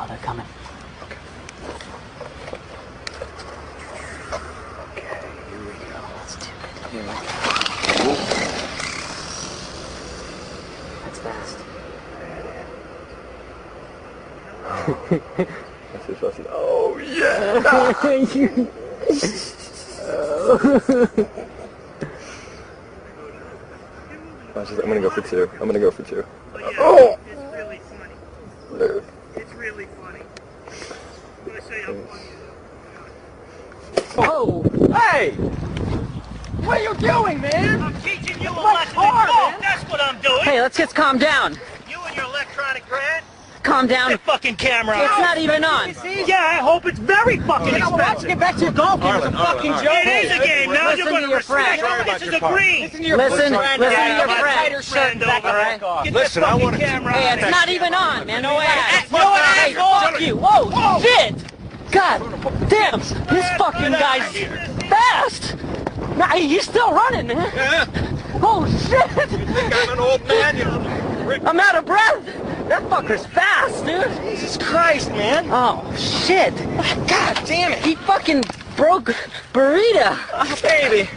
Oh, they're coming. Okay, here we go. Let's do it. Here we go. That's fast. This is awesome. Oh, yeah! I'm gonna go for two. I'm gonna go for two. Oh! It's really funny. It's really funny. I'm gonna show you how funny it is. Oh! Hey! What are you doing, man? I'm teaching you a My lesson car, in golf. man. That's what I'm doing. Hey, let's just calm down. You and your electronic grant. Calm down. That fucking camera. It's not even on. Yeah, I hope it's very fucking expensive. Get back to your golf game. It's a fucking joke. It is a game. Now you're Listen going to to your respect friend. it. This is a green. Listen to your friend. Yeah, my tighter shirt back all right? Get Listen, that I fucking wanna- camera Hey, on it's it. not even on, man. No way. Hey, No way. Hey, fuck you. Whoa, shit. God damn. This fucking guy's fast. Nah, he's still running, man. Yeah. Oh, shit. I'm an old man, you know. I'm out of breath. That fucker's fast, dude. Jesus Christ, man. Oh, shit. God damn it. He fucking broke Burrito. Oh, baby.